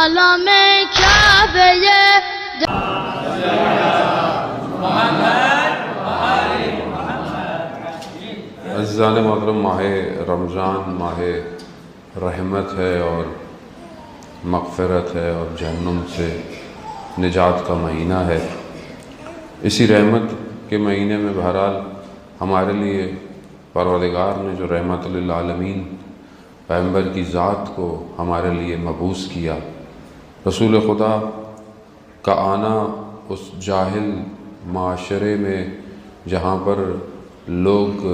بالا میں کعبے عزیزان محترم، ماہ رمضان ماہ رحمت ہے اور مغفرت ہے اور جہنم سے نجات کا مہینہ ہے۔ اسی رحمت کے مہینے میں بہرحال ہمارے لیے پروردگار نے جو رحمت للعالمین پیغمبر کی ذات کو ہمارے لیے مبعوث کیا، رسول خدا کا آنا اس جاہل معاشرے میں جہاں پر لوگ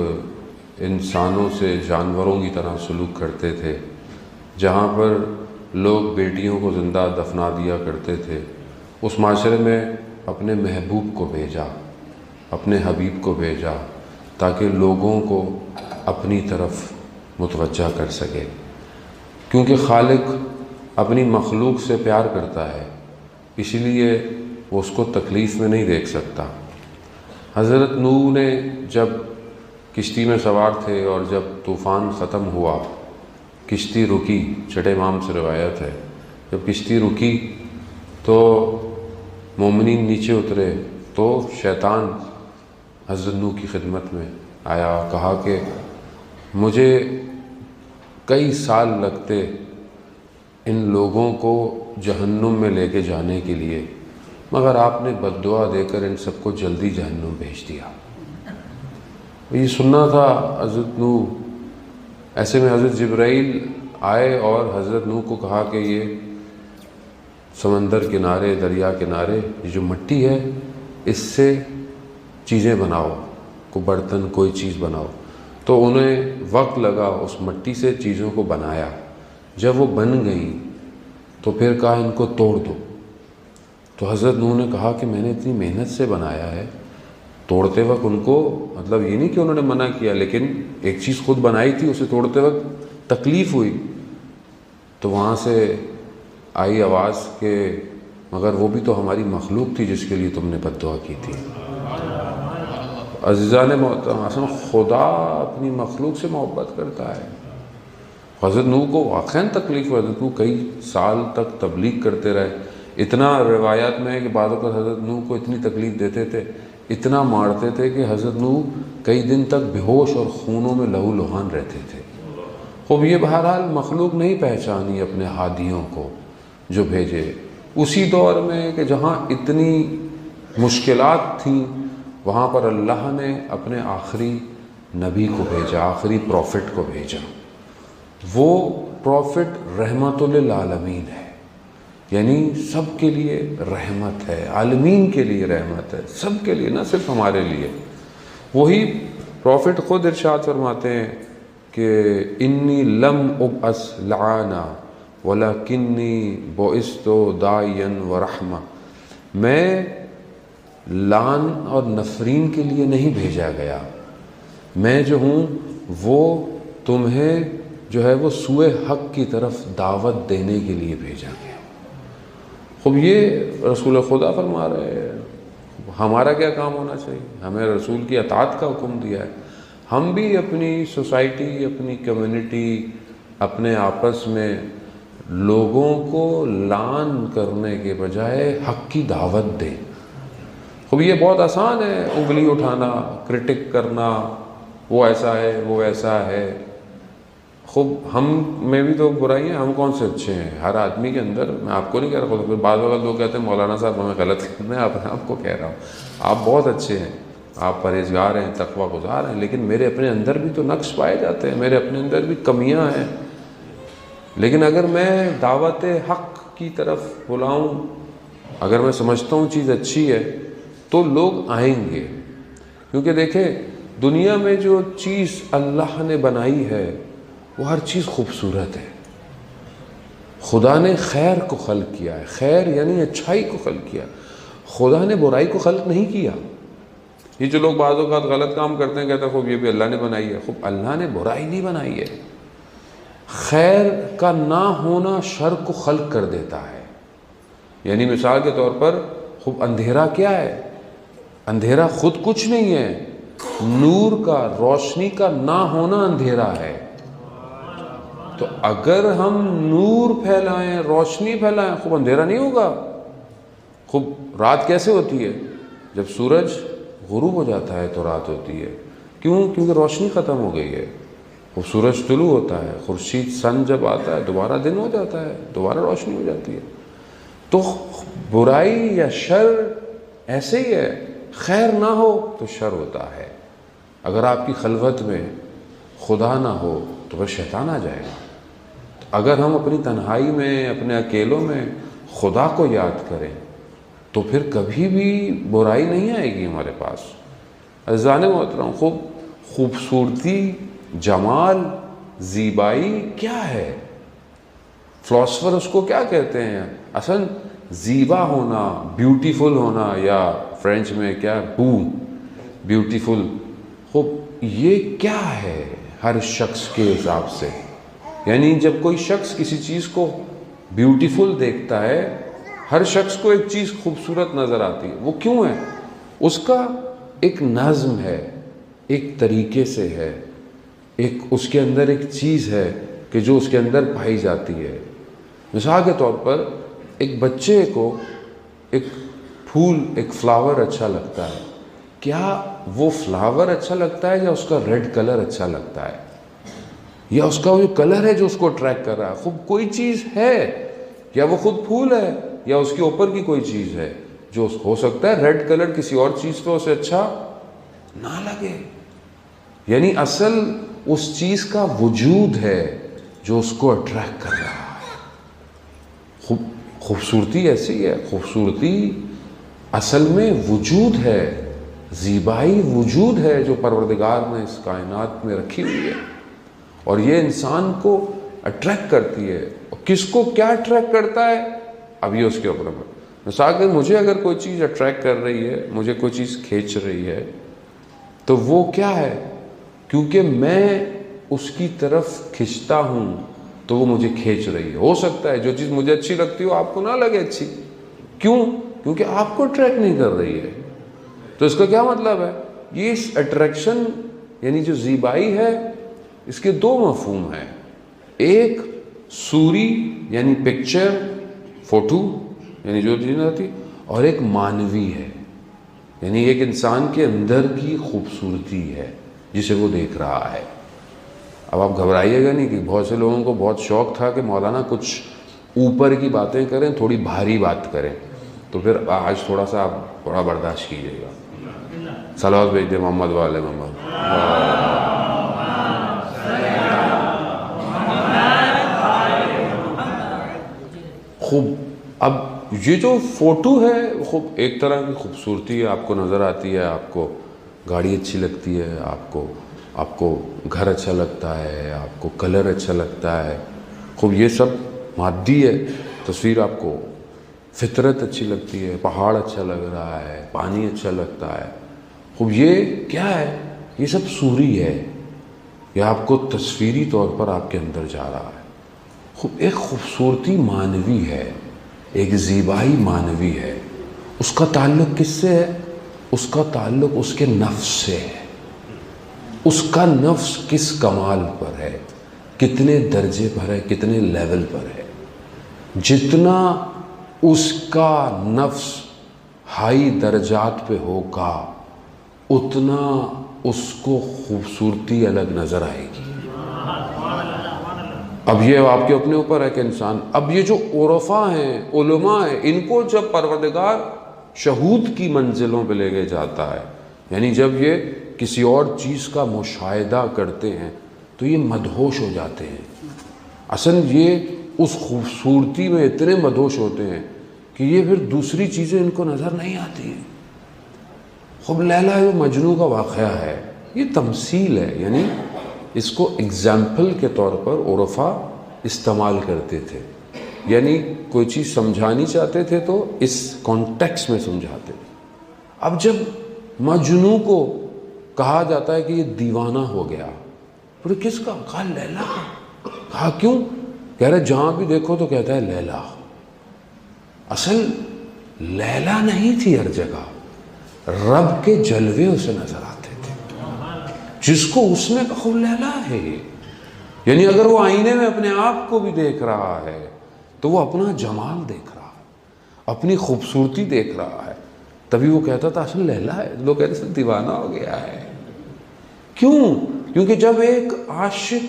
انسانوں سے جانوروں کی طرح سلوک کرتے تھے، جہاں پر لوگ بیٹیوں کو زندہ دفنا دیا کرتے تھے، اس معاشرے میں اپنے محبوب کو بھیجا، اپنے حبیب کو بھیجا تاکہ لوگوں کو اپنی طرف متوجہ کر سکے، کیونکہ خالق اپنی مخلوق سے پیار کرتا ہے، اس لیے وہ اس کو تکلیف میں نہیں دیکھ سکتا۔ حضرت نوح نے جب کشتی میں سوار تھے اور جب طوفان ختم ہوا، کشتی رکی، چھٹے امام سے روایت ہے، جب کشتی رکی تو مومنین نیچے اترے تو شیطان حضرت نوح کی خدمت میں آیا، کہا کہ مجھے کئی سال لگتے ان لوگوں کو جہنم میں لے کے جانے کے لیے، مگر آپ نے بد دعا دے کر ان سب کو جلدی جہنم بھیج دیا۔ یہ سننا تھا حضرت نوح۔ ایسے میں حضرت جبرائیل آئے اور حضرت نوح کو کہا کہ یہ سمندر کنارے، دریا کنارے، یہ جو مٹی ہے اس سے چیزیں بناؤ، کوئی برتن، کوئی چیز بناؤ۔ تو انہیں وقت لگا، اس مٹی سے چیزوں کو بنایا۔ جب وہ بن گئیں تو پھر کہا ان کو توڑ دو۔ تو حضرت نوح نے کہا کہ میں نے اتنی محنت سے بنایا ہے، توڑتے وقت ان کو، مطلب یہ نہیں کہ انہوں نے منع کیا، لیکن ایک چیز خود بنائی تھی، اسے توڑتے وقت تکلیف ہوئی۔ تو وہاں سے آئی آواز کہ مگر وہ بھی تو ہماری مخلوق تھی جس کے لیے تم نے بد دعا کی تھی۔ عزیزان محترم، اصلا خدا اپنی مخلوق سے محبت کرتا ہے۔ حضرت نوح کو واقعاً تکلیف ہوئی، حضرت نوح کئی سال تک تبلیغ کرتے رہے۔ اتنا روایات میں ہے کہ بعض اوقات حضرت نوح کو اتنی تکلیف دیتے تھے، اتنا مارتے تھے کہ حضرت نوح کئی دن تک بے ہوش اور خونوں میں لہو لہان رہتے تھے۔ خوب یہ بہرحال مخلوق نہیں پہچانی اپنے ہادیوں کو جو بھیجے۔ اسی دور میں کہ جہاں اتنی مشکلات تھیں، وہاں پر اللہ نے اپنے آخری نبی کو بھیجا، آخری پروفٹ کو بھیجا۔ وہ پروفٹ رحمت للعالمین ہے، یعنی سب کے لیے رحمت ہے، عالمین کے لیے رحمت ہے، سب کے لیے، نہ صرف ہمارے لیے۔ وہی پروفٹ خود ارشاد فرماتے ہیں کہ انی لم ابعث لعانا ولکنی بعثت داعیا ورحمہ، میں لعن اور نفرین کے لیے نہیں بھیجا گیا، میں جو ہوں وہ تمہیں جو ہے وہ سوئے حق کی طرف دعوت دینے کے لیے بھیجا گیا۔ خب یہ رسول خدا فرما رہے ہیں، ہمارا کیا کام ہونا چاہیے؟ ہمیں رسول کی اطاعت کا حکم دیا ہے۔ ہم بھی اپنی سوسائٹی، اپنی کمیونٹی، اپنے آپس میں لوگوں کو لعن کرنے کے بجائے حق کی دعوت دیں۔ خب یہ بہت آسان ہے، انگلی اٹھانا، کرٹک کرنا، وہ ایسا ہے، وہ ایسا ہے۔ خب ہم میں بھی تو برائی ہیں، ہم کون سے اچھے ہیں؟ ہر آدمی کے اندر، میں آپ کو نہیں کہہ رہا، خود بعض اوقات لوگ کہتے ہیں مولانا صاحب ہمیں غلط ہے، میں اپنے آپ کو کہہ رہا ہوں آپ بہت اچھے ہیں، آپ پرہیزگار ہیں، تقویٰ گزار ہیں، لیکن میرے اپنے اندر بھی تو نقص پائے جاتے ہیں، میرے اپنے اندر بھی کمیاں ہیں۔ لیکن اگر میں دعوت حق کی طرف بلاؤں، اگر میں سمجھتا ہوں چیز اچھی ہے تو لوگ آئیں گے، کیونکہ دیکھیں دنیا میں جو چیز اللہ نے بنائی ہے وہ ہر چیز خوبصورت ہے۔ خدا نے خیر کو خلق کیا ہے، خیر یعنی اچھائی کو خلق کیا، خدا نے برائی کو خلق نہیں کیا۔ یہ جو لوگ بعض اوقات غلط کام کرتے ہیں، کہتے ہیں خوب یہ بھی اللہ نے بنائی ہے، خوب اللہ نے برائی نہیں بنائی ہے۔ خیر کا نہ ہونا شر کو خلق کر دیتا ہے۔ یعنی مثال کے طور پر خوب اندھیرا کیا ہے؟ اندھیرا خود کچھ نہیں ہے، نور کا، روشنی کا نہ ہونا اندھیرا ہے۔ تو اگر ہم نور پھیلائیں، روشنی پھیلائیں، خوب اندھیرا نہیں ہوگا. خوب رات کیسے ہوتی ہے؟ جب سورج غروب ہو جاتا ہے تو رات ہوتی ہے. کیوں؟ کیونکہ روشنی ختم ہو گئی ہے. وہ سورج طلوع ہوتا ہے، خورشید سن جب آتا ہے دوبارہ دن ہو جاتا ہے، دوبارہ روشنی ہو جاتی ہے. تو برائی یا شر ایسے ہی ہے، خیر نہ ہو تو شر ہوتا ہے. اگر آپ کی خلوت میں خدا نہ ہو تو بس شیطان آ جائے گا. اگر ہم اپنی تنہائی میں، اپنے اکیلوں میں خدا کو یاد کریں تو پھر کبھی بھی برائی نہیں آئے گی ہمارے پاس. عزیزان محترم، خوبصورتی، جمال، زیبائی کیا ہے؟ فلاسفر اس کو کیا کہتے ہیں؟ اصل زیبا ہونا، بیوٹیفل ہونا، یا فرینچ میں کیا بیوٹیفل، خوب یہ کیا ہے ہر شخص کے حساب سے؟ یعنی جب کوئی شخص کسی چیز کو بیوٹیفل دیکھتا ہے، ہر شخص کو ایک چیز خوبصورت نظر آتی ہے. وہ کیوں ہے؟ اس کا ایک نظم ہے، ایک طریقے سے ہے، ایک اس کے اندر ایک چیز ہے کہ جو اس کے اندر پائی جاتی ہے. مثال کے طور پر ایک بچے کو ایک پھول، ایک فلاور اچھا لگتا ہے. کیا وہ فلاور اچھا لگتا ہے یا اس کا ریڈ کلر اچھا لگتا ہے، یا اس کا وہ کلر ہے جو اس کو اٹریکٹ کر رہا ہے؟ خوب کوئی چیز ہے، یا وہ خود پھول ہے، یا اس کے اوپر کی کوئی چیز ہے جو ہو سکتا ہے ریڈ کلر کسی اور چیز پہ اسے اچھا نہ لگے. یعنی اصل اس چیز کا وجود ہے جو اس کو اٹریکٹ کر رہا ہے. خوبصورتی ایسی ہے، خوبصورتی اصل میں وجود ہے، زیبائی وجود ہے جو پروردگار نے اس کائنات میں رکھی ہوئی ہے، اور یہ انسان کو اٹریکٹ کرتی ہے. اور کس کو کیا اٹریکٹ کرتا ہے اب یہ اس کے اوپر ہے. مثال کہ مجھے اگر کوئی چیز اٹریکٹ کر رہی ہے، مجھے کوئی چیز کھینچ رہی ہے، تو وہ کیا ہے؟ کیونکہ میں اس کی طرف کھنچتا ہوں تو وہ مجھے کھینچ رہی ہے. ہو سکتا ہے جو چیز مجھے اچھی لگتی ہو آپ کو نہ لگے اچھی. کیوں؟ کیونکہ آپ کو اٹریکٹ نہیں کر رہی ہے. تو اس کا کیا مطلب ہے؟ یہ اس اٹریکشن یعنی جو زیبائی ہے اس کے دو مفہوم ہیں. ایک صوری یعنی پکچر، فوٹو یعنی جو چیز آتی، اور ایک مانوی ہے یعنی ایک انسان کے اندر کی خوبصورتی ہے جسے وہ دیکھ رہا ہے. اب آپ گھبرائیے گا نہیں کہ بہت سے لوگوں کو بہت شوق تھا کہ مولانا کچھ اوپر کی باتیں کریں، تھوڑی بھاری بات کریں، تو پھر آج تھوڑا سا آپ تھوڑا برداشت کیجیے گا. صلوات بھیج دیں محمد والے محمد. خوب اب یہ جو فوٹو ہے خوب ایک طرح کی خوبصورتی ہے، آپ کو نظر آتی ہے، آپ کو گاڑی اچھی لگتی ہے، آپ کو گھر اچھا لگتا ہے، آپ کو کلر اچھا لگتا ہے. خوب یہ سب مادی ہے. تصویر آپ کو فطرت اچھی لگتی ہے، پہاڑ اچھا لگ رہا ہے، پانی اچھا لگتا ہے. خوب یہ کیا ہے؟ یہ سب صوری ہے، یہ آپ کو تصویری طور پر آپ کے اندر جا رہا ہے. خوب ایک خوبصورتی مانوی ہے، ایک زیبائی مانوی ہے. اس کا تعلق کس سے ہے؟ اس کا تعلق اس کے نفس سے ہے. اس کا نفس کس کمال پر ہے، کتنے درجے پر ہے، کتنے لیول پر ہے. جتنا اس کا نفس ہائی درجات پہ ہوگا اتنا اس کو خوبصورتی الگ نظر آئے گی. اب یہ آپ کے اپنے اوپر ہے کہ انسان، اب یہ جو عرفاء ہیں، علماء ہیں، ان کو جب پروردگار شہود کی منزلوں پہ لے کے جاتا ہے، یعنی جب یہ کسی اور چیز کا مشاہدہ کرتے ہیں تو یہ مدہوش ہو جاتے ہیں. اصل یہ اس خوبصورتی میں اتنے مدہوش ہوتے ہیں کہ یہ پھر دوسری چیزیں ان کو نظر نہیں آتی ہیں. خوب لیلا جو مجنوں کا واقعہ ہے یہ تمثیل ہے، یعنی اس کو اگزامپل کے طور پر عرفاء استعمال کرتے تھے. یعنی کوئی چیز سمجھانی چاہتے تھے تو اس کانٹیکس میں سمجھاتے تھے. اب جب مجنوں کو کہا جاتا ہے کہ یہ دیوانہ ہو گیا، پھر کس کا؟ کہا لیلا کا. کہا کیوں؟ کہہ رہے جہاں بھی دیکھو تو کہتا ہے لیلا. اصل لیلا نہیں تھی ہر جگہ، رب کے جلوے اسے نظر آتے تھے جس کو اس نے کہا لیلا ہے یہ. یعنی اگر وہ آئینے میں اپنے آپ کو بھی دیکھ رہا ہے تو وہ اپنا جمال دیکھ رہا ہے، اپنی خوبصورتی دیکھ رہا ہے. تبھی وہ کہتا تھا اصل لیلا ہے. لوگ کہتے ہیں دیوانہ ہو گیا ہے. کیوں؟ کیونکہ جب ایک عاشق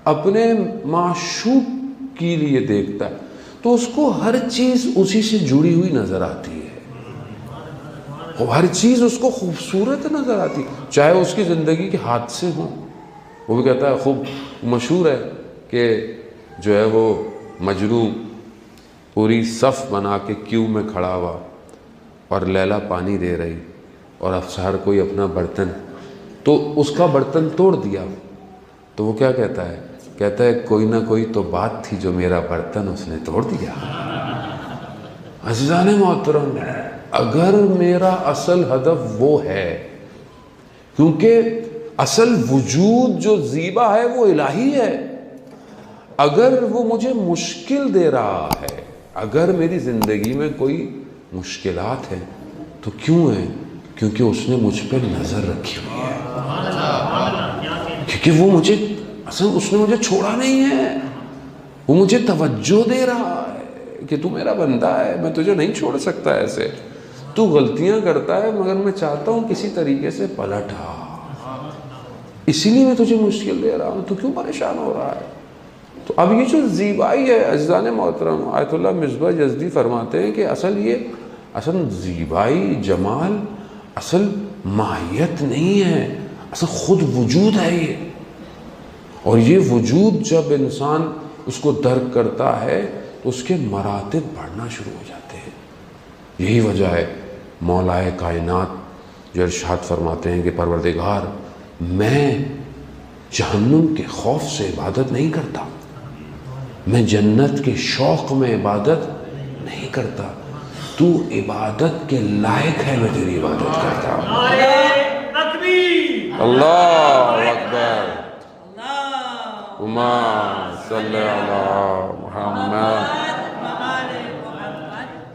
اپنے معشوق کے لیے دیکھتا ہے تو اس کو ہر چیز اسی سے جڑی ہوئی نظر آتی ہے، ہر چیز اس کو خوبصورت نظر آتی ہے، چاہے اس کی زندگی کے حادثے ہوں. وہ بھی کہتا ہے، خوب مشہور ہے کہ جو ہے وہ مجنوں پوری صف بنا کے کیو میں کھڑا ہوا اور لیلا پانی دے رہی، اور افسر کوئی اپنا برتن تو اس کا برتن توڑ دیا. تو وہ کیا کہتا ہے؟ کہتا ہے کوئی نہ کوئی تو بات تھی جو میرا برتن اس نے توڑ دیا. عزیزان محترم، اگر میرا اصل ہدف وہ ہے، کیونکہ اصل وجود جو زیبا ہے وہ الہی ہے، اگر وہ مجھے مشکل دے رہا ہے، اگر میری زندگی میں کوئی مشکلات ہیں تو کیوں ہیں؟ کیونکہ اس نے مجھ پہ نظر رکھی ہوئی ہے، کیونکہ وہ مجھے اصل اس نے مجھے چھوڑا نہیں ہے، وہ مجھے توجہ دے رہا ہے کہ تو میرا بندہ ہے، میں تجھے نہیں چھوڑ سکتا ایسے. تو غلطیاں کرتا ہے مگر میں چاہتا ہوں کسی طریقے سے پلٹ آ، اسی لیے میں تجھے مشکل دے رہا ہوں، تو کیوں پریشان ہو رہا ہے؟ تو اب یہ جو زیبائی ہے عزیزان محترم، آیت اللہ مصباح یزدی فرماتے ہیں کہ اصل زیبائی جمال اصل ماہیت نہیں ہے، اصل خود وجود ہے یہ. اور یہ وجود جب انسان اس کو درک کرتا ہے تو اس کے مراتب بڑھنا شروع ہو جاتے ہیں. یہی وجہ ہے مولائے کائنات جو ارشاد فرماتے ہیں کہ پروردگار میں جہنم کے خوف سے عبادت نہیں کرتا، میں جنت کے شوق میں عبادت نہیں کرتا، تو عبادت کے لائق ہے، میں تیری عبادت کرتا ہوں. اللہ اکبر، صلی اللہ محمد.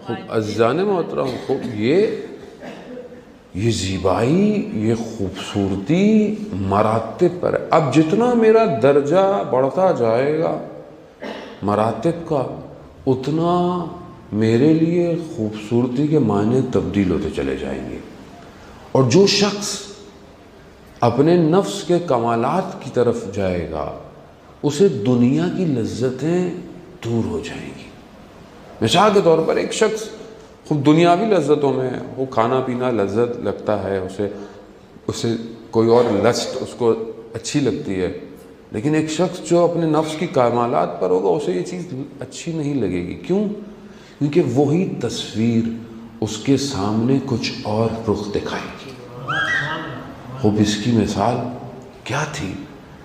خوب عزیزان محترم، خوب یہ زیبائی، یہ خوبصورتی مراتب پر ہے. اب جتنا میرا درجہ بڑھتا جائے گا مراتب کا، اتنا میرے لیے خوبصورتی کے معنی تبدیل ہوتے چلے جائیں گے. اور جو شخص اپنے نفس کے کمالات کی طرف جائے گا اسے دنیا کی لذتیں دور ہو جائیں گی. مثال کے طور پر ایک شخص خوب دنیاوی لذتوں میں، وہ کھانا پینا لذت لگتا ہے، اسے کوئی اور لسٹ اس کو اچھی لگتی ہے، لیکن ایک شخص جو اپنے نفس کی کمالات پر ہوگا اسے یہ چیز اچھی نہیں لگے گی. کیوں؟ کیونکہ وہی تصویر اس کے سامنے کچھ اور رخ دکھائے گی. خوب اس کی مثال کیا تھی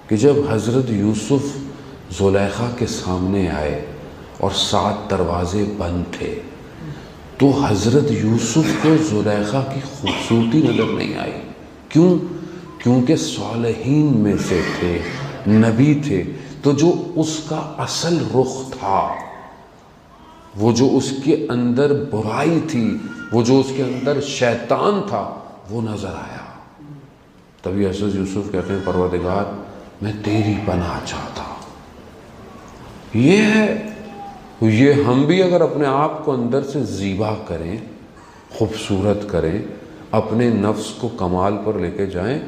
کہ جب حضرت یوسف زلیخا کے سامنے آئے اور 7 دروازے بند تھے تو حضرت یوسف کو زلیخا کی خوبصورتی نظر نہیں آئی. کیوں؟ کیونکہ صالحین میں سے تھے، نبی تھے، تو جو اس کا اصل رخ تھا، وہ جو اس کے اندر برائی تھی، وہ جو اس کے اندر شیطان تھا، وہ نظر آیا. تبھی حضرت یوسف کہتے ہیں پروردگار میں تیری پناہ چاہتا ہوں. یہ ہم بھی اگر اپنے آپ کو اندر سے زیبا کریں، خوبصورت کریں، اپنے نفس کو کمال پر لے کے جائیں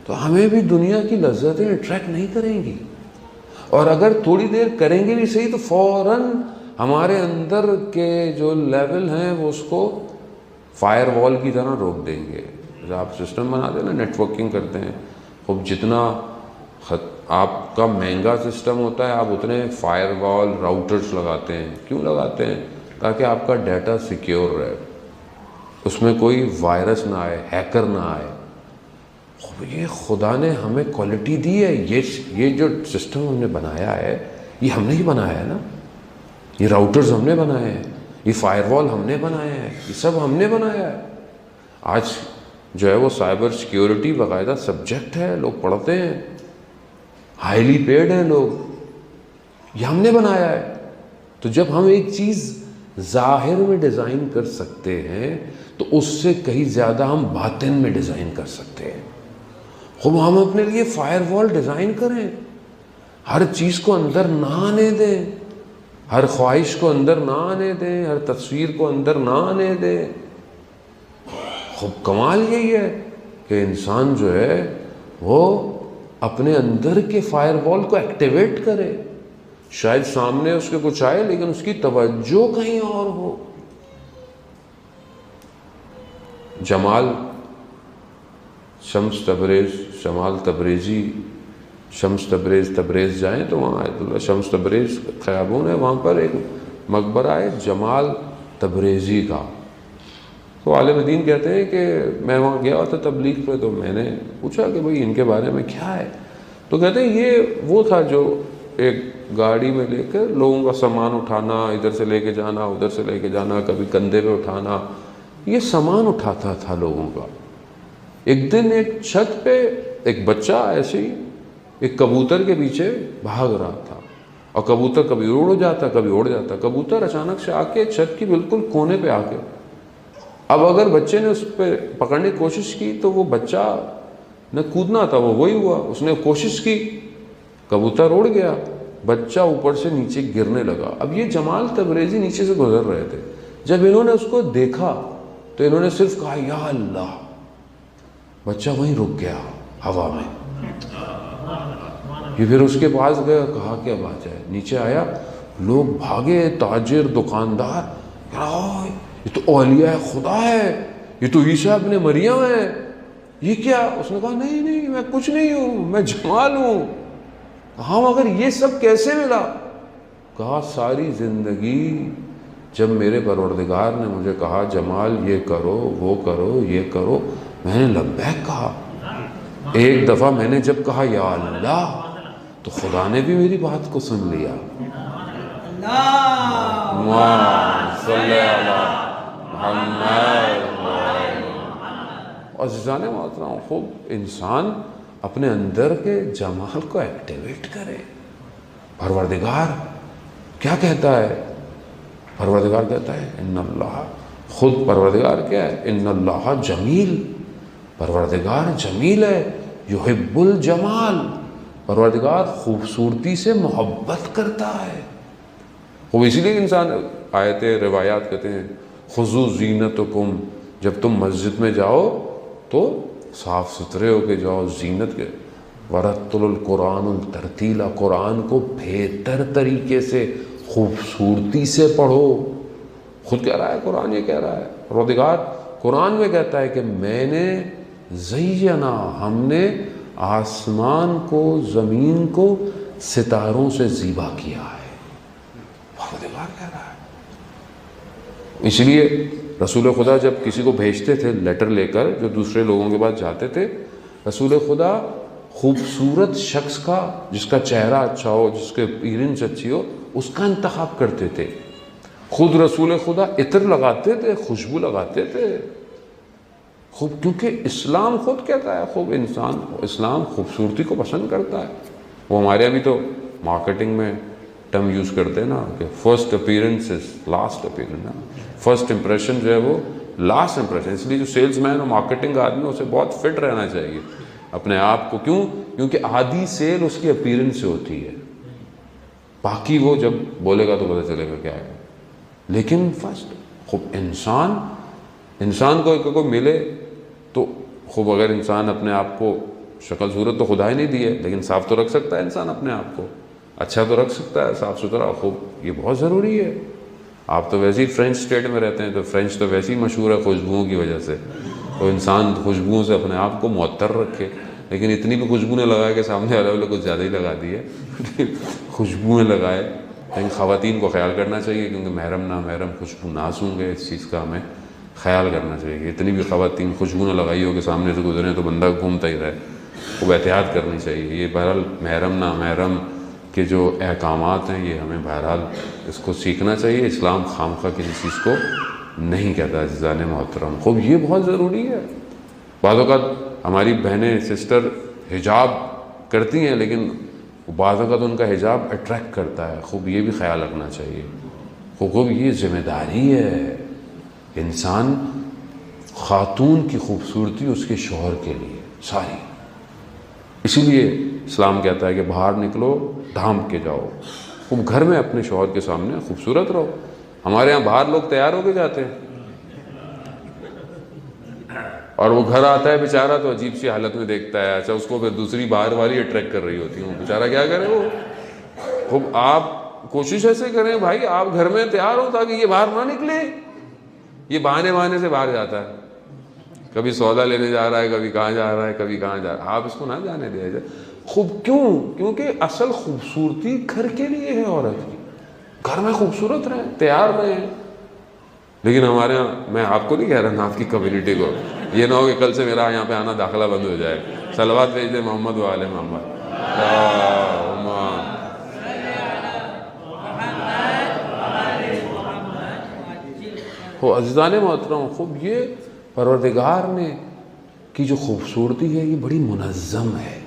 تو ہمیں بھی دنیا کی لذتیں اٹریکٹ نہیں کریں گی. اور اگر تھوڑی دیر کریں گے بھی صحیح تو فوراً ہمارے اندر کے جو لیول ہیں وہ اس کو فائر وال کی طرح روک دیں گے. جب آپ سسٹم بناتے ہیں نا، نیٹ ورکنگ کرتے ہیں، خوب جتنا آپ کا مہنگا سسٹم ہوتا ہے آپ اتنے فائر وال راؤٹرز لگاتے ہیں. کیوں لگاتے ہیں؟ تاکہ آپ کا ڈیٹا سیکیور رہے، اس میں کوئی وائرس نہ آئے، ہیکر نہ آئے. یہ خدا نے ہمیں کوالٹی دی ہے. یہ جو سسٹم ہم نے بنایا ہے یہ ہم نے ہی بنایا ہے نا. یہ راؤٹرز ہم نے بنائے ہیں، یہ فائر وال ہم نے بنائے ہیں، یہ سب ہم نے بنایا ہے. آج جو ہے وہ سائبر سیکیورٹی باقاعدہ سبجیکٹ ہے، لوگ پڑھتے ہیں، ہائیلی پیڈ ہیں لوگ. یہ ہم نے بنایا ہے. تو جب ہم ایک چیز ظاہر میں ڈیزائن کر سکتے ہیں تو اس سے کہیں زیادہ ہم باطن میں ڈیزائن کر سکتے ہیں. خوب ہم اپنے لیے فائر وال ڈیزائن کریں ہر چیز کو اندر نہ آنے دیں، ہر خواہش کو اندر نہ آنے دیں، ہر تصویر کو اندر نہ آنے دیں۔ خوب کمال یہی ہے کہ انسان جو ہے وہ اپنے اندر کے فائر وال کو ایکٹیویٹ کرے۔ شاید سامنے اس کے کچھ آئے لیکن اس کی توجہ کہیں اور ہو۔ جمال شمس تبریز جائیں تو وہاں آیت اللہ شمس تبریز خیابون ہے، وہاں پر ایک مقبرہ ہے جمال تبریزی کا۔ تو عالم دین کہتے ہیں کہ میں وہاں گیا تھا تبلیغ پہ، تو میں نے پوچھا کہ بھئی ان کے بارے میں کیا ہے، تو کہتے ہیں یہ وہ تھا جو ایک گاڑی میں لے کر لوگوں کا سامان اٹھانا، ادھر سے لے کے جانا ادھر سے لے کے جانا، کبھی کندھے پہ اٹھانا، یہ سامان اٹھاتا تھا لوگوں کا۔ ایک دن ایک چھت پہ ایک بچہ ایسے ہی ایک کبوتر کے پیچھے بھاگ رہا تھا، اور کبوتر کبھی اڑ جاتا کبھی اڑ جاتا۔ کبوتر اچانک سے آ کے چھت کی بالکل کونے پہ آ کے، اب اگر بچے نے اس پہ پکڑنے کی کوشش کی تو وہ بچہ نہ کودنا تھا، وہ وہی ہوا، اس نے کوشش کی، کبوتر اڑ گیا، بچہ اوپر سے نیچے گرنے لگا۔ اب یہ جمال تبریزی نیچے سے گزر رہے تھے، جب انہوں نے اس کو دیکھا تو انہوں نے صرف کہا یا اللہ، بچہ وہیں رک گیا ہوا میں۔ یہ پھر اس کے پاس گیا، کہا کہ اب آ جائے، نیچے آیا، لوگ بھاگے، تاجر دکاندار، یہ تو اولیاء خدا ہے، یہ تو عیسیٰ ابن مریم ہے، یہ کیا؟ اس نے کہا نہیں نہیں میں کچھ نہیں ہوں، میں جمال ہوں۔ کہا مگر یہ سب کیسے ملا؟ کہا ساری زندگی جب میرے پروردگار نے مجھے کہا جمال یہ کرو وہ کرو یہ کرو، میں نے لبیک کہا۔ ایک دفعہ میں نے جب کہا یا اللہ تو خدا نے بھی میری بات کو سن لیا۔ صلی اللہ محمد۔ عزیزان محترم، خوب انسان اپنے اندر کے جمال کو ایکٹیویٹ کرے۔ پروردگار کیا کہتا ہے؟ پروردگار کہتا ہے ان اللہ، خود پروردگار کیا ہے؟ ان اللہ جمیل، پروردگار جمیل ہے، یحب الجمال، پروردگار خوبصورتی سے محبت کرتا ہے۔ خوب اسی لیے انسان آیتیں روایات کہتے ہیں خذوا زینتکم، جب تم مسجد میں جاؤ تو صاف ستھرے ہو کے جاؤ، زینت کے۔ ورتل القرآن ترتیلا، قرآن کو بہتر طریقے سے خوبصورتی سے پڑھو۔ خود کہہ رہا ہے قرآن، یہ کہہ رہا ہے پروردگار قرآن میں کہتا ہے کہ میں نے زینا، ہم نے آسمان کو زمین کو ستاروں سے زیبا کیا ہے، پروردگار کہہ رہا ہے۔ اس لیے رسول خدا جب کسی کو بھیجتے تھے لیٹر لے کر، جو دوسرے لوگوں کے پاس جاتے تھے، رسول خدا خوبصورت شخص کا، جس کا چہرہ اچھا ہو، جس کے اپیرنس اچھی ہو، اس کا انتخاب کرتے تھے۔ خود رسول خدا عطر لگاتے تھے، خوشبو لگاتے تھے، خوب، کیونکہ اسلام خود کہتا ہے خوب اسلام خوبصورتی کو پسند کرتا ہے۔ وہ ہمارے ابھی تو مارکیٹنگ میں ٹرم یوز کرتے ہیں نا کہ first appearance is last appearance, first impression جو ہے وہ لاسٹ امپریشن۔ اس لیے جو سیلز مین اور مارکیٹنگ آدمی اسے بہت فٹ رہنا چاہیے اپنے آپ کو، کیونکہ آدھی سیل اس کی اپیرنس سے ہوتی ہے، باقی وہ جب بولے گا تو پتہ چلے گا کیا ہے۔ لیکن فرسٹ خوب انسان کو ملے تو خوب، اگر انسان اپنے آپ کو شکل صورت تو خدا ہی نہیں دی ہے، لیکن صاف تو رکھ سکتا ہے انسان اپنے آپ کو، اچھا تو رکھ سکتا ہے، صاف ستھرا، خوب، یہ بہت ضروری ہے۔ آپ تو ویسے ہی فرینچ اسٹیٹ میں رہتے ہیں، تو فرینچ تو ویسے ہی مشہور ہے خوشبوؤں کی وجہ سے، تو انسان خوشبوؤں سے اپنے آپ کو معطر رکھے، لیکن اتنی بھی خوشبو نہ لگائے کہ سامنے والے والے کچھ زیادہ ہی لگا دی ہے، خوشبوئیں لگائے۔ لیکن خواتین کو خیال کرنا چاہیے، کیونکہ محرم نامحرم خوشبو نہ سونگے، اس چیز کا ہمیں خیال کرنا چاہیے کہ اتنی بھی خواتین خوشبو نہ لگائی ہو کہ سامنے سے گزریں تو بندہ گھومتا ہی رہے، خوب احتیاط کرنی چاہیے۔ یہ بہرحال محرم نامحرم کے جو احکامات ہیں، یہ ہمیں بہرحال اس کو سیکھنا چاہیے۔ اسلام خامخواہ کسی چیز کو نہیں کہتا عزیزان محترم، خوب یہ بہت ضروری ہے۔ بعض اوقات ہماری بہنیں سسٹر حجاب کرتی ہیں، لیکن بعض اوقات ان کا حجاب اٹریکٹ کرتا ہے، خوب یہ بھی خیال رکھنا چاہیے۔ خوب یہ ذمہ داری ہے انسان، خاتون کی خوبصورتی اس کے شوہر کے لیے ساری، اسی لیے اسلام کہتا ہے کہ باہر نکلو ڈھانپ کے جاؤ، خوب گھر میں اپنے شوہر کے سامنے خوبصورت رہو۔ ہمارے ہاں باہر لوگ تیار ہو کے جاتے ہیں اور وہ گھر آتا ہے بیچارہ تو عجیب سی حالت میں دیکھتا ہے، اچھا اس کو پھر دوسری باہر والی اٹریکٹ کر رہی ہوتی ہے، وہ بیچارہ کیا کرے؟ وہ خوب آپ کوشش ایسے کریں بھائی آپ گھر میں تیار ہو تاکہ یہ باہر نہ نکلے، یہ بہانے سے باہر جاتا ہے، کبھی سودا لینے جا رہا ہے، کبھی کہاں جا رہا ہے، کبھی کہاں جا رہا ہے، آپ اس کو نہ جانے دیا جائے۔ خوب کیونکہ اصل خوبصورتی گھر کے لیے ہے، عورت کی گھر میں خوبصورت رہیں، تیار رہیں۔ لیکن ہمارے یہاں، میں آپ کو نہیں کہہ رہا نا، آپ کی کمیونٹی کو، یہ نہ ہو کہ کل سے میرا یہاں پہ آنا داخلہ بند ہو جائے۔ صلوات بھیج دیں محمد و آل محمد۔ ہو عزیزان محترم، خوب یہ پروردگار نے کی جو خوبصورتی ہے یہ بڑی منظم ہے،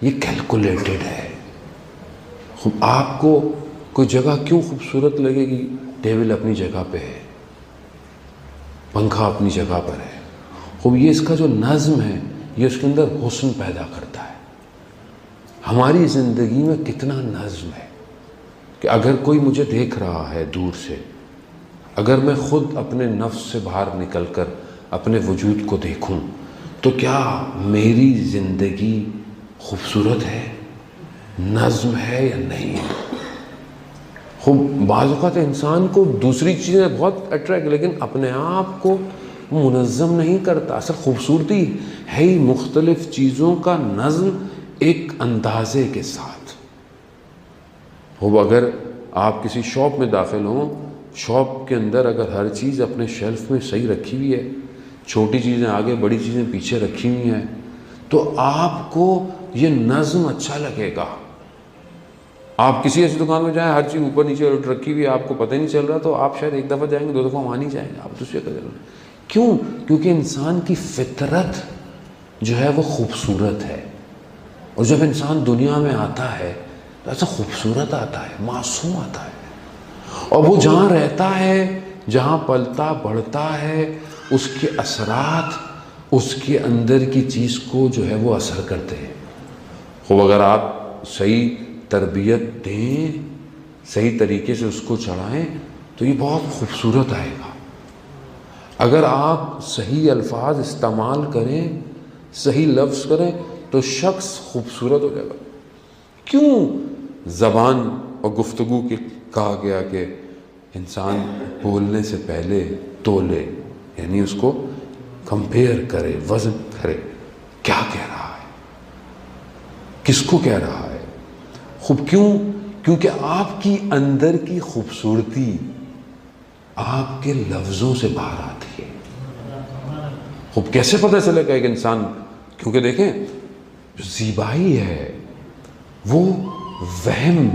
یہ کیلکولیٹڈ ہے۔ خوب آپ کو کوئی جگہ کیوں خوبصورت لگے گی؟ ٹیبل اپنی جگہ پہ ہے، پنکھا اپنی جگہ پر ہے۔ خوب یہ اس کا جو نظم ہے یہ اس کے اندر حسن پیدا کرتا ہے۔ ہماری زندگی میں کتنا نظم ہے کہ اگر کوئی مجھے دیکھ رہا ہے دور سے، اگر میں خود اپنے نفس سے باہر نکل کر اپنے وجود کو دیکھوں تو کیا میری زندگی خوبصورت ہے، نظم ہے یا نہیں ہے؟ خوب بعض اوقات انسان کو دوسری چیزیں بہت اٹریکٹ، لیکن اپنے آپ کو منظم نہیں کرتا۔ اصل خوبصورتی ہے ہی مختلف چیزوں کا نظم ایک اندازے کے ساتھ۔ خوب اگر آپ کسی شاپ میں داخل ہوں، شاپ کے اندر اگر ہر چیز اپنے شیلف میں صحیح رکھی ہوئی ہے، چھوٹی چیزیں آگے بڑی چیزیں پیچھے رکھی ہوئی ہیں، تو آپ کو یہ نظم اچھا لگے گا۔ آپ کسی ایسی دکان میں جائیں، ہر چیز اوپر نیچے رکھی ہوئی ہے، آپ کو پتہ نہیں چل رہا، تو آپ شاید ایک دفعہ جائیں گے، دو دفعہ وہاں نہیں جائیں گے، آپ دوسرے کا جائیں گے۔ کیوں؟ کیونکہ انسان کی فطرت جو ہے وہ خوبصورت ہے، اور جب انسان دنیا میں آتا ہے تو ایسا خوبصورت آتا ہے، معصوم آتا ہے، اور وہ جہاں رہتا ہے، جہاں پلتا بڑھتا ہے، اس کے اثرات اس کے اندر کی چیز کو جو ہے وہ اثر کرتے ہیں۔ خوب اگر آپ صحیح تربیت دیں، صحیح طریقے سے اس کو چڑھائیں تو یہ بہت خوبصورت آئے گا۔ اگر آپ صحیح الفاظ استعمال کریں، صحیح لفظ کریں تو شخص خوبصورت ہو جائے گا۔ کیوں زبان اور گفتگو کی کہا گیا کہ انسان بولنے سے پہلے تولے، یعنی اس کو کمپیئر کرے، وزن کرے، کیا کہہ رہا ہے، کس کو کہہ رہا ہے۔ خوب کیونکہ آپ کی اندر کی خوبصورتی آپ کے لفظوں سے باہر آتی ہے۔ خوب کیسے پتہ چلے گا ایک انسان؟ کیونکہ دیکھیں جو زیبائی ہے وہ وہم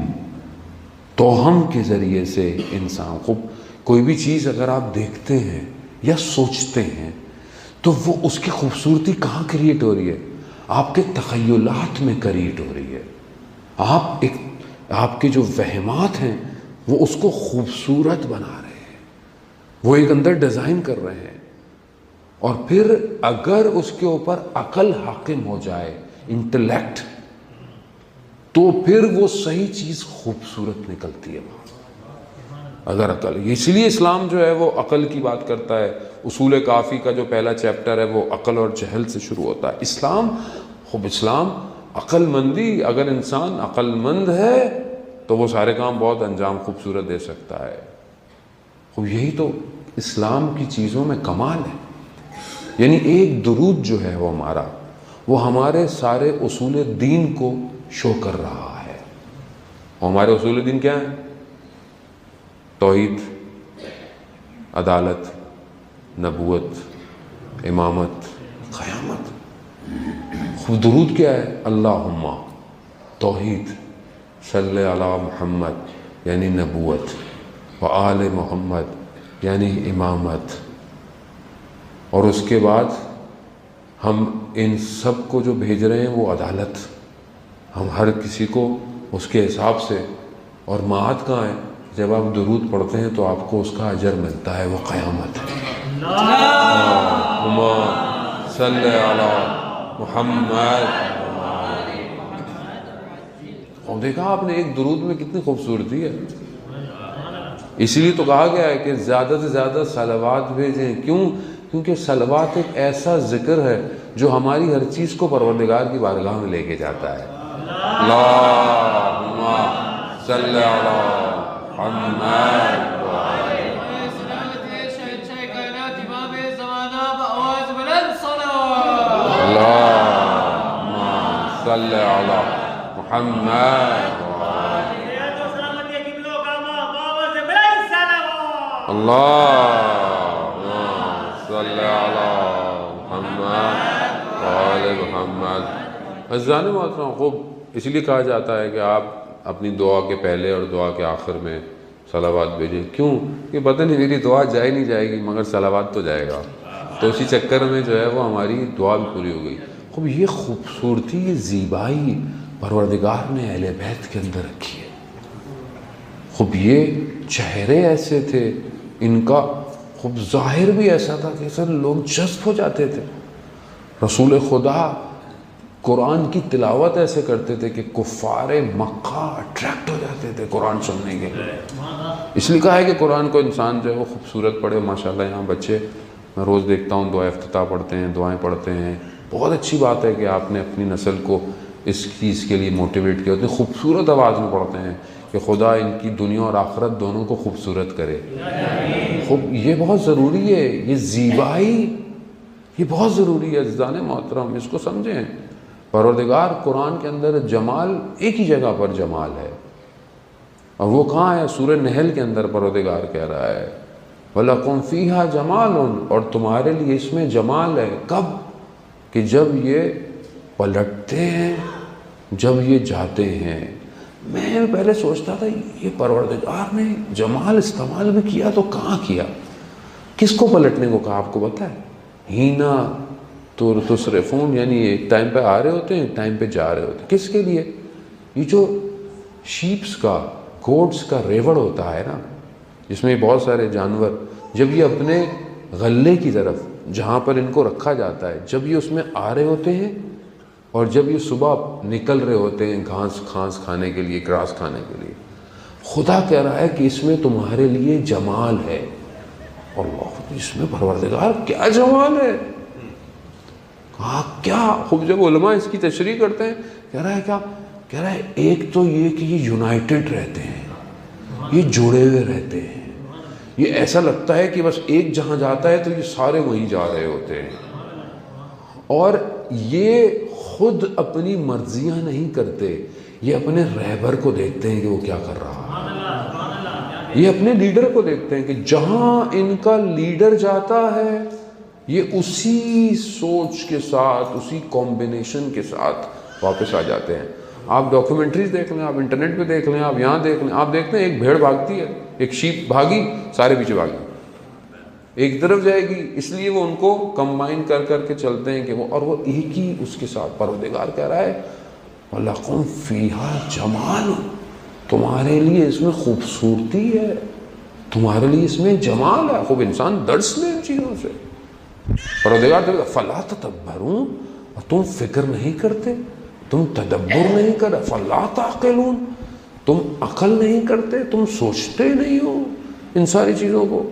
توہم کے ذریعے سے انسان، خوب کوئی بھی چیز اگر آپ دیکھتے ہیں یا سوچتے ہیں تو وہ اس کی خوبصورتی کہاں کریٹ ہو رہی ہے؟ آپ کے تخیلات میں کریٹ ہو رہی ہے۔ آپ کے جو وہمات ہیں وہ اس کو خوبصورت بنا رہے ہیں، وہ ایک اندر ڈیزائن کر رہے ہیں، اور پھر اگر اس کے اوپر عقل حاکم ہو جائے، انٹلیکٹ، تو پھر وہ صحیح چیز خوبصورت نکلتی ہے۔ اگر عقل، اس لیے اسلام جو ہے وہ عقل کی بات کرتا ہے۔ اصول کافی کا جو پہلا چیپٹر ہے وہ عقل اور جہل سے شروع ہوتا ہے۔ اسلام عقل مندی، اگر انسان عقل مند ہے تو وہ سارے کام بہت انجام خوبصورت دے سکتا ہے۔ خوب یہی تو اسلام کی چیزوں میں کمال ہے۔ یعنی ایک درود جو ہے وہ ہمارے سارے اصول دین کو شو کر رہا ہے۔ اور ہمارے اصول دین کیا ہیں؟ توحید، عدالت، نبوت، امامت، قیامت۔ خود درود کیا ہے؟ اللہم، توحید، صلی علی محمد یعنی نبوت، و آل محمد یعنی امامت، اور اس کے بعد ہم ان سب کو جو بھیج رہے ہیں وہ عدالت، ہم ہر کسی کو اس کے حساب سے، اور معاد کہاں ہے؟ جب آپ درود پڑھتے ہیں تو آپ کو اس کا اجر ملتا ہے، وہ قیامت ہے۔ اللہم صلی علی محمد اور دیکھا آپ نے ایک درود میں کتنی خوبصورتی ہے. اسی لیے تو کہا گیا ہے کہ زیادہ سے زیادہ صلوات بھیجیں. کیوں؟ کیونکہ صلوات ایک ایسا ذکر ہے جو ہماری ہر چیز کو پروردگار کی بارگاہ میں لے کے جاتا ہے. اللہم صلی علی محمد. اللہم صلی علی محمد. اللہم صلی علی محمد وآل محمد. عزیزان محترم، خوب اس لیے کہا جاتا ہے کہ آپ اپنی دعا کے پہلے اور دعا کے آخر میں صلوات بھیجیں. کیوں؟ کہ پتہ نہیں میری دعا جائے نہیں جائے گی مگر صلوات تو جائے گا. تو اسی چکر میں جو ہے وہ ہماری دعا بھی پوری ہو گئی. خوب یہ خوبصورتی، یہ زیبائی پروردگار نے اہل بیت کے اندر رکھی ہے. خوب یہ چہرے ایسے تھے، ان کا خوب ظاہر بھی ایسا تھا کہ سر لوگ جذب ہو جاتے تھے. رسول خدا قرآن کی تلاوت ایسے کرتے تھے کہ کفار مکہ اٹریکٹ ہو جاتے تھے قرآن سننے کے لیے. اس لیے کہا ہے کہ قرآن کو انسان جو ہے وہ خوبصورت پڑھے. ماشاءاللہ یہاں بچے میں روز دیکھتا ہوں دعا افتتاح پڑھتے ہیں، دعائیں پڑھتے ہیں. بہت اچھی بات ہے کہ آپ نے اپنی نسل کو اس چیز کے لیے موٹیویٹ کیا. اتنی خوبصورت آواز میں پڑھتے ہیں کہ خدا ان کی دنیا اور آخرت دونوں کو خوبصورت کرے. خوب یہ بہت ضروری ہے، یہ زیبائی یہ بہت ضروری ہے. عزیزان محترم اس کو سمجھیں. پروردگار قرآن کے اندر جمال ایک ہی جگہ پر جمال ہے، اور وہ کہاں ہے؟ سورہ نحل کے اندر پروردگار کہہ رہا ہے وَلَكُمْ فِيهَا جَمَالٌ، اور تمہارے لیے اس میں جمال ہے. کب؟ کہ جب یہ پلٹتے ہیں، جب یہ جاتے ہیں. میں پہلے سوچتا تھا یہ پروردگار نے جمال استعمال بھی کیا تو کہاں کیا؟ کس کو پلٹنے کو کہا آپ کو پتہ ہے؟ ہینا تصرفون، یعنی ایک ٹائم پہ آ رہے ہوتے ہیں، ایک ٹائم پہ جا رہے ہوتے ہیں. کس کے لیے؟ یہ جو شیپس کا، گوڈس کا ریوڑ ہوتا ہے نا، جس میں بہت سارے جانور، جب یہ اپنے غلے کی طرف جہاں پر ان کو رکھا جاتا ہے، جب یہ اس میں آ رہے ہوتے ہیں اور جب یہ صبح نکل رہے ہوتے ہیں گھاس کھانے کے لیے، گراس کھانے کے لیے، خدا کہہ رہا ہے کہ اس میں تمہارے لیے جمال ہے. اللہ، اس میں پروردگار کیا جمال ہے! کہا کیا خوب. جب علماء اس کی تشریح کرتے ہیں کہہ رہا ہے کیا؟ کہہ رہا ہے ایک تو یہ کہ یہ یونائٹڈ رہتے ہیں، یہ جڑے ہوئے رہتے ہیں. یہ ایسا لگتا ہے کہ بس ایک جہاں جاتا ہے تو یہ سارے وہیں جا رہے ہوتے ہیں. اور یہ خود اپنی مرضیاں نہیں کرتے، یہ اپنے رہبر کو دیکھتے ہیں کہ وہ کیا کر رہا ہے. یہ اپنے لیڈر کو دیکھتے ہیں کہ جہاں ان کا لیڈر جاتا ہے یہ اسی سوچ کے ساتھ، اسی کمبینیشن کے ساتھ واپس آ جاتے ہیں. آپ ڈاکیومنٹریز دیکھ لیں، آپ انٹرنیٹ پہ دیکھ لیں، آپ یہاں دیکھ لیں، آپ دیکھتے ہیں ایک بھیڑ بھاگتی ہے، ایک شیپ بھاگی، سارے پیچھے بھاگی، ایک طرف جائے گی. اس لیے وہ ان کو کمبائن کر کر کے چلتے ہیں کہ وہ، اور وہ ایک ہی اس کے ساتھ. پروردگار کہہ رہا ہے وَلَكُمْ فِيهَا جَمَالٌ، تمہارے لیے اس میں خوبصورتی ہے، تمہارے لیے اس میں جمال ہے. خوب انسان درس لے ان چیزوں سے. پروردگار کہتا ہے فَلَا تَتَبَّرُونَ، اور تم فکر نہیں کرتے، تم تدبر نہیں کرتے. فَلَا تَعْقِلُونَ، تم عقل نہیں کرتے، تم سوچتے نہیں ہو ان ساری چیزوں کو.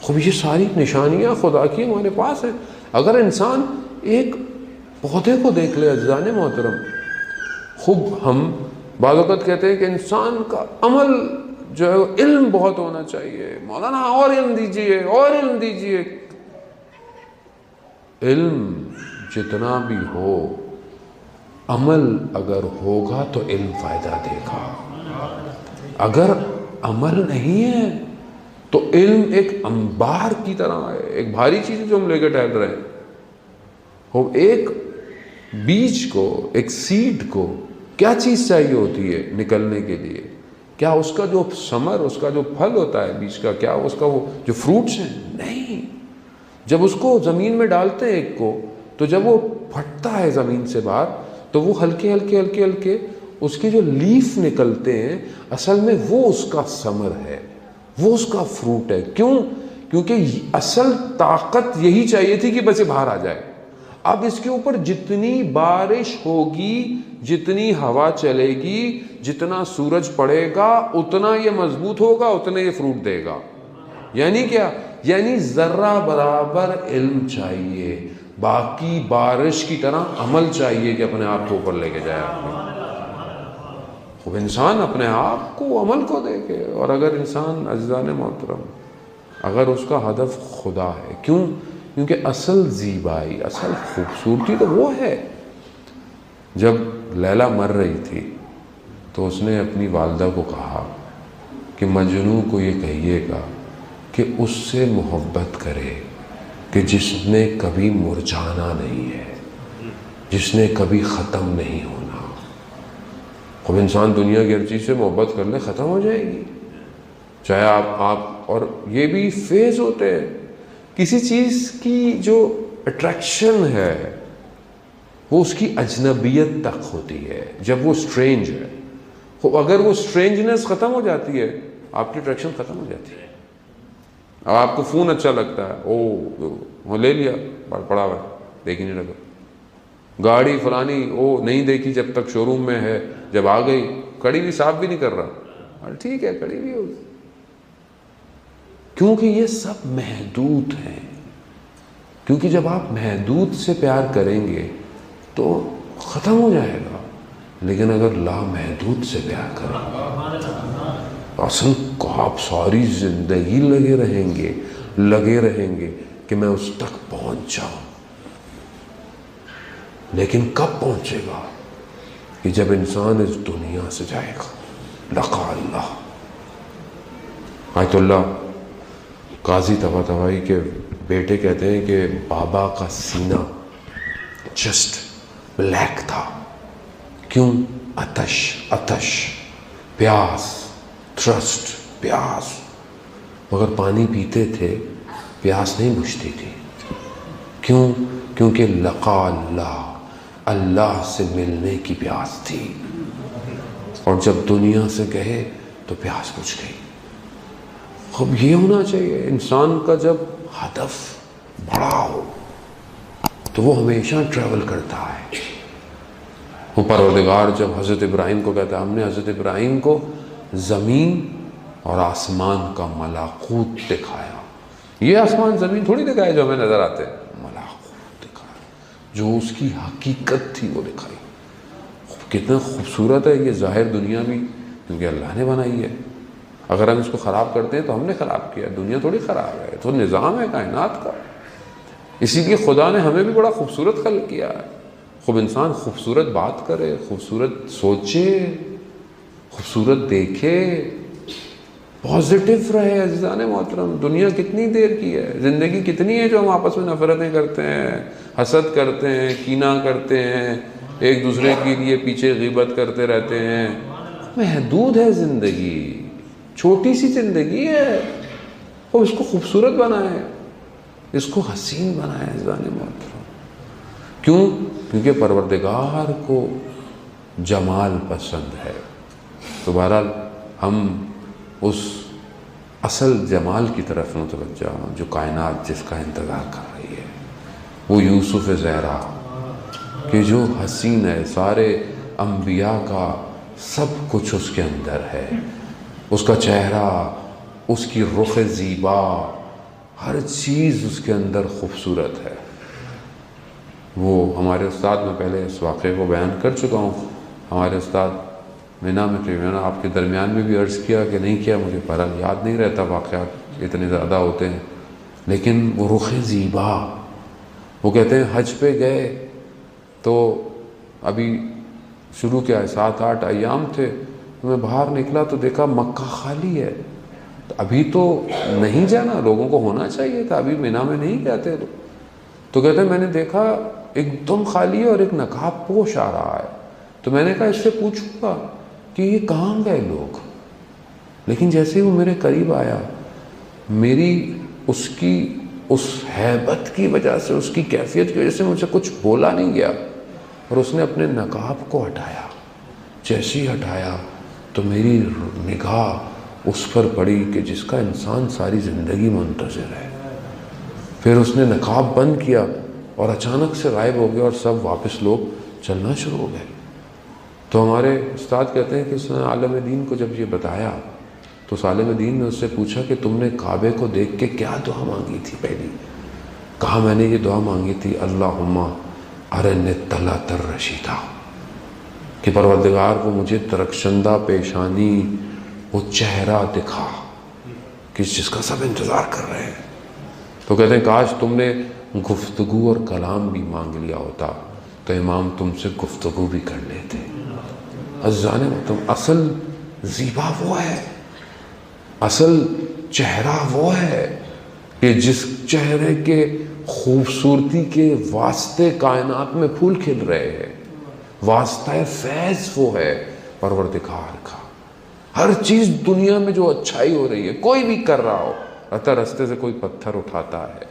خوب یہ ساری نشانیاں خدا کی ہمارے پاس ہیں. اگر انسان ایک پودے کو دیکھ لے عزیزان محترم، خوب ہم بعض اوقات کہتے ہیں کہ انسان کا عمل جو ہے علم بہت ہونا چاہیے. مولانا اور علم دیجئے، اور علم دیجئے. علم جتنا بھی ہو، عمل اگر ہوگا تو علم فائدہ دے گا. اگر عمل نہیں ہے تو علم ایک انبار کی طرح ہے، ایک بھاری چیز جو ہم لے کے ٹہل رہے ہیں. وہ ایک بیج کو، ایک سیڈ کو کیا چیز چاہیے ہوتی ہے نکلنے کے لیے؟ کیا اس کا جو ثمر، اس کا جو پھل ہوتا ہے بیج کا، کیا اس کا وہ جو فروٹس ہیں؟ نہیں. جب اس کو زمین میں ڈالتے ہیں ایک کو، تو جب وہ پھٹتا ہے زمین سے باہر تو وہ ہلکے ہلکے ہلکے ہلکے اس کے جو لیف نکلتے ہیں، اصل میں وہ اس کا ثمر ہے، وہ اس کا فروٹ ہے. کیوں؟ کیونکہ اصل طاقت یہی چاہیے تھی کہ بس یہ باہر آ جائے. اب اس کے اوپر جتنی بارش ہوگی، جتنی ہوا چلے گی، جتنا سورج پڑے گا، اتنا یہ مضبوط ہوگا، اتنا یہ فروٹ دے گا۔ یعنی کیا؟ یعنی ذرہ برابر علم چاہیے، باقی بارش کی طرح عمل چاہیے کہ اپنے آپ کو اوپر لے کے جائے۔ خوب انسان اپنے آپ کو، عمل کو دیکھے۔ اور اگر انسان عزیزان محترم، اگر اس کا ہدف خدا ہے، کیونکہ اصل زیبائی، اصل خوبصورتی تو وہ ہے۔ جب لیلا مر رہی تھی تو اس نے اپنی والدہ کو کہا کہ مجنوں کو یہ کہیے گا کہ اس سے محبت کرے کہ جس نے کبھی مرجھانا نہیں ہے، جس نے کبھی ختم نہیں ہونا۔ اب انسان دنیا کی ہر چیز سے محبت کر لے، ختم ہو جائے گی۔ چاہے آپ اور یہ بھی فیز ہوتے ہیں، کسی چیز کی جو اٹریکشن ہے وہ اس کی اجنبیت تک ہوتی ہے جب وہ اسٹرینج ہے۔ اگر وہ اسٹرینجنس ختم ہو جاتی ہے، آپ کی اٹریکشن ختم ہو جاتی ہے۔ اب آپ کو فون اچھا لگتا ہے، وہ لے لیا، پڑا ہوا ہے، دیکھ ہی نہیں لگا۔ گاڑی فلانی نہیں دیکھی جب تک شو روم میں ہے، جب آ گئی کڑی بھی صاف بھی نہیں کر رہا، ٹھیک ہے کڑی بھی ہوگی، کیونکہ یہ سب محدود ہیں۔ کیونکہ جب آپ محدود سے پیار کریں گے تو ختم ہو جائے گا، لیکن اگر لامحدود سے پیار کریں گے، اصل کو آپ ساری زندگی لگے رہیں گے کہ میں اس تک پہنچ جاؤں۔ لیکن کب پہنچے گا؟ کہ جب انسان اس دنیا سے جائے گا۔ لقاء اللہ۔ آیت اللہ قاضی طباطبائی کے بیٹے کہتے ہیں کہ بابا کا سینہ جسٹ بلیک تھا۔ کیوں؟ عطش، پیاس، تھرسٹ، پیاس، مگر پانی پیتے تھے، پیاس نہیں بجھتی تھی۔ کیوں؟ کیونکہ لقاء اللہ سے ملنے کی پیاس تھی، اور جب دنیا سے گئے تو پیاس بجھ گئی۔ اب یہ ہونا چاہیے انسان کا، جب ہدف بڑا ہو تو وہ ہمیشہ ٹریول کرتا ہے۔ وہ پروردگار جب حضرت ابراہیم کو کہتا ہے، ہم نے حضرت ابراہیم کو زمین اور آسمان کا ملاکوت دکھایا۔ یہ آسمان زمین تھوڑی دکھایا جو ہمیں نظر آتے ہیں، ملاکوت دکھایا، جو اس کی حقیقت تھی وہ دکھائی۔ کتنا خوبصورت ہے یہ ظاہر دنیا بھی، کیونکہ اللہ نے بنائی ہے۔ اگر ہم اس کو خراب کرتے ہیں تو ہم نے خراب کیا، دنیا تھوڑی خراب ہے، تو نظام ہے کائنات کا۔ اسی لیے خدا نے ہمیں بھی بڑا خوبصورت خلق کیا ہے۔ خوب انسان خوبصورت بات کرے، خوبصورت سوچے، خوبصورت دیکھے، پازیٹیو رہے۔ عزیزان محترم، دنیا کتنی دیر کی ہے، زندگی کتنی ہے جو ہم آپس میں نفرتیں کرتے ہیں، حسد کرتے ہیں، کینہ کرتے ہیں، ایک دوسرے کے لیے پیچھے غیبت کرتے رہتے ہیں۔ محدود ہے زندگی، چھوٹی سی زندگی ہے، اور اس کو خوبصورت بنائے، اس کو حسین بنائے عزیزان محترم۔ کیوں؟ کیونکہ پروردگار کو جمال پسند ہے۔ تو بہرحال ہم اس اصل جمال کی طرف متوجہ ہوں جو کائنات جس کا انتظار کر رہی ہے، وہ یوسف زہرا کہ جو حسین ہے، سارے انبیاء کا سب کچھ اس کے اندر ہے، اس کا چہرہ، اس کی رخ زیبا، ہر چیز اس کے اندر خوبصورت ہے۔ وہ ہمارے استاد، میں پہلے اس واقعے کو بیان کر چکا ہوں، ہمارے استاد مینا میں تھے، میں نے آپ کے درمیان میں بھی عرض کیا کہ نہیں کیا، مجھے بہرحال یاد نہیں رہتا، واقعات اتنے زیادہ ہوتے ہیں، لیکن وہ رخ زیبا، وہ کہتے ہیں حج پہ گئے تو ابھی شروع کیا ہے، 7-8 ایام تھے، میں باہر نکلا تو دیکھا مکہ خالی ہے، تو ابھی تو نہیں جانا، لوگوں کو ہونا چاہیے تھا، ابھی مینا میں نہیں جاتے تو کہتے ہیں میں نے دیکھا ایک دم خالی ہے اور ایک نقاب پوش آ رہا ہے، تو میں نے کہا اس سے پوچھوں گا کہ یہ کہاں گئے لوگ، لیکن جیسے ہی وہ میرے قریب آیا، میری اس کی اس ہیبت کی وجہ سے، اس کی کیفیت کی وجہ سے مجھے کچھ بولا نہیں گیا، اور اس نے اپنے نقاب کو ہٹایا، جیسے ہی ہٹایا تو میری نگاہ اس پر پڑی کہ جس کا انسان ساری زندگی منتظر ہے۔ پھر اس نے نقاب بند کیا اور اچانک سے غائب ہو گیا اور سب واپس لوگ چلنا شروع ہو گئے. تو ہمارے استاد کہتے ہیں کہ اس نے عالم دین کو جب یہ بتایا تو اس عالم دین نے اس سے پوچھا کہ تم نے کعبے کو دیکھ کے کیا دعا مانگی تھی پہلی؟ کہا میں نے یہ دعا مانگی تھی اللہم ارنی طلعت الرشیدہ، کہ پروردگار کو مجھے درخشندہ پیشانی، وہ چہرہ دکھا کہ جس کا سب انتظار کر رہے ہیں. تو کہتے ہیں کاش تم نے گفتگو اور کلام بھی مانگ لیا ہوتا تو امام تم سے گفتگو بھی کر لیتے. عزیزان محترم، اصل زیبا وہ ہے، اصل چہرہ وہ ہے کہ جس چہرے کے خوبصورتی کے واسطے کائنات میں پھول کھل رہے ہیں. واسطہ فیض وہ ہے پروردگار کا. ہر چیز دنیا میں جو اچھائی ہو رہی ہے، کوئی بھی کر رہا ہو، اتا رستے سے کوئی پتھر اٹھاتا ہے،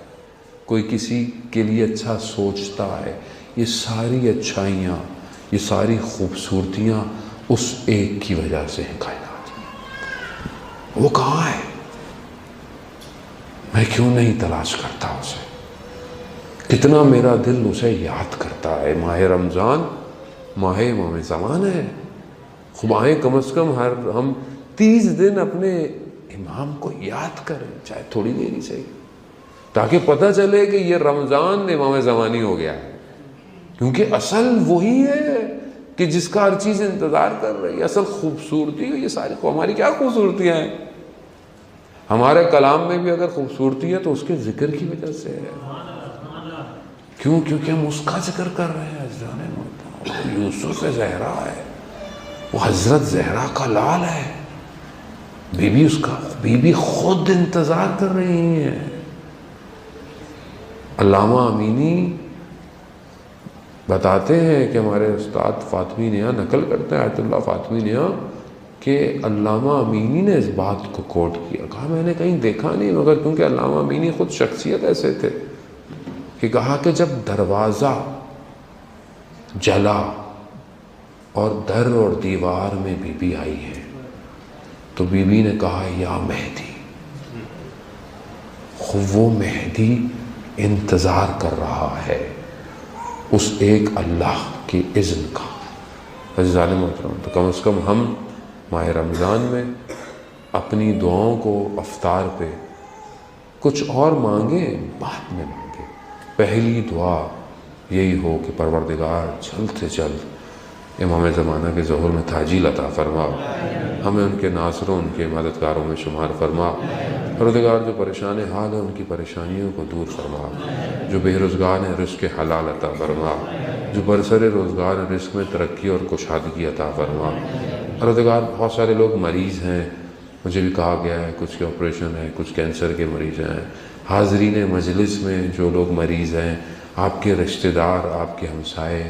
کوئی کسی کے لیے اچھا سوچتا ہے، یہ ساری اچھائیاں، یہ ساری خوبصورتیاں اس ایک کی وجہ سے ہیں کائنات میں. وہ کہاں ہے؟ میں کیوں نہیں تلاش کرتا اسے؟ کتنا میرا دل اسے یاد کرتا ہے. ماہ رمضان ماہ امام زمان ہے. خبائیں کم از کم ہم 30 دن اپنے امام کو یاد کریں، چاہے تھوڑی دیر ہی صحیح، تاکہ پتہ چلے کہ یہ رمضان امام زمانی ہو گیا ہے. کیونکہ اصل وہی ہے کہ جس کا ہر چیز انتظار کر رہی ہے. اصل خوبصورتی یہ ساری ہماری کیا خوبصورتیاں ہیں؟ ہمارے کلام میں بھی اگر خوبصورتی ہے تو اس کے ذکر کی وجہ سے ہے. کیوں؟ کیونکہ ہم اس کا ذکر کر رہے ہیں. یوسف زہرا ہے، وہ حضرت زہرا کا لال ہے. بیوی خود انتظار کر رہی ہیں. علامہ امینی بتاتے ہیں کہ ہمارے استاد فاطمی نیا نقل کرتے ہیں، آیت اللہ فاطمی نیا، کہ علامہ امینی نے اس بات کو کوٹ کیا. کہا میں نے کہیں دیکھا نہیں، مگر کیونکہ علامہ امینی خود شخصیت ایسے تھے کہ کہا کہ جب دروازہ جلا اور در اور دیوار میں بی بی آئی ہے تو بی بی نے کہا یا مہدی. وہ مہدی انتظار کر رہا ہے اس ایک اللہ کے اذن کا. عزیزان محترم، تو کم از کم ہم ماہ رمضان میں اپنی دعاؤں کو افطار پہ کچھ اور مانگیں، بعد میں مانگیں. پہلی دعا یہی ہو کہ پروردگار جلد سے جلد امام زمانہ کے ظہور میں تعجیل عطا فرما، ہمیں ان کے ناصروں، ان کے مددگاروں میں شمار فرما. پروردگار جو پریشان حال ہیں ان کی پریشانیوں کو دور فرما، جو بے روزگار ہیں رزق حلال عطا فرما، جو برسر روزگار ہیں رزق میں ترقی اور کشادگی عطا فرما. پروردگار بہت سارے لوگ مریض ہیں، مجھے بھی کہا گیا ہے کچھ کے آپریشن ہے، کچھ کینسر کے مریض ہیں. حاضرین مجلس میں جو لوگ مریض ہیں، آپ کے رشتہ دار، آپ کے ہمسائے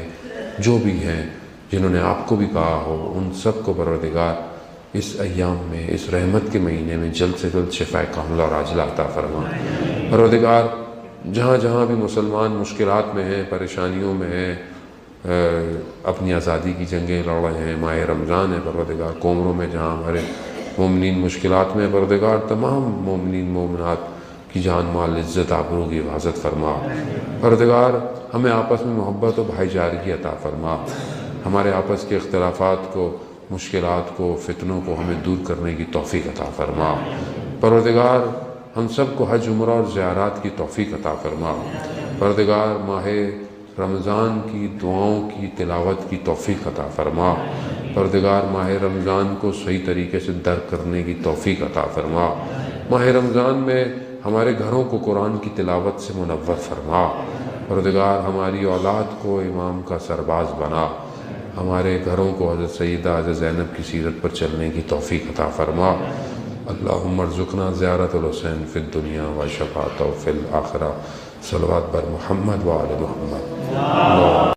جو بھی ہیں، جنہوں نے آپ کو بھی کہا ہو، ان سب کو پروردگار اس ایام میں، اس رحمت کے مہینے میں جلد سے جلد شفا کاملہ اور عاجلہ عطا فرما. پروردگار جہاں جہاں بھی مسلمان مشکلات میں ہیں، پریشانیوں میں ہیں، اپنی آزادی کی جنگیں لڑ رہے ہیں، ماہ رمضان ہے پروردگار، کومروں میں جہاں ہمارے مومنین مشکلات میں، پروردگار تمام مومنین مومنات کی جان مال عزت آبرو کی حفاظت فرما. پروردگار ہمیں آپس میں محبت و بھائی چارگی عطا فرما. ہمارے آپس کے اختلافات کو، مشکلات کو، فتنوں کو ہمیں دور کرنے کی توفیق عطا فرما. پروردگار ہم سب کو حج عمرہ اور زیارات کی توفیق عطا فرما. پروردگار ماہ رمضان کی دعاؤں کی تلاوت کی توفیق عطا فرما. پروردگار ماہ رمضان کو صحیح طریقے سے درک کرنے کی توفیق عطا فرما. ماہ رمضان میں ہمارے گھروں کو قرآن کی تلاوت سے منور فرما. پروردگار ہماری اولاد کو امام کا سرباز بنا. ہمارے گھروں کو حضرت سیدہ حضرت زینب کی سیرت پر چلنے کی توفیق عطا فرما. اللہم ارزقنا زیارت الحسین فی الدنیا و شفاعتہ فی الآخرہ. صلوات بر محمد و آل محمد.